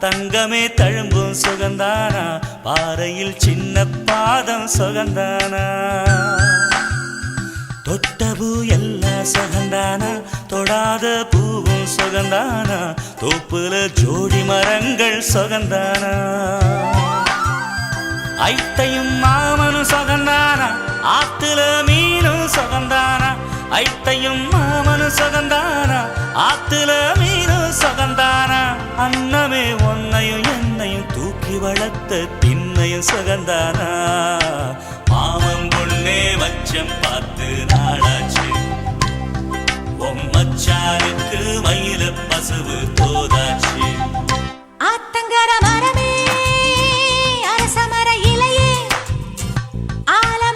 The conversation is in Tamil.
தங்கமே தழும்பும் சுகந்தானா பாறையில் சின்ன பாதம் சுகந்தானா தொட்டபூ எல்லாம் சுகந்தானா தொடாத பூவும் சுகந்தானா தோப்புல ஜோடி மரங்கள் சுகந்தானா ஐத்தையும் மாமனும் சுகந்தானா ஆத்துல மீனும் சுகந்தானா ஐத்தையும் மாமனும் சுகந்தானா ஆத்துல மீனும் சுகந்தானா அன்னமே ஒன்னையும் என்னையும் தூக்கி வளர்த்த திண்ணையும் சுகந்தானா மாமன் பொண்ணே மச்சம் பார்த்து நாளாச்சு மச்சானுக்கு மயில பசுவு தோதாச்சு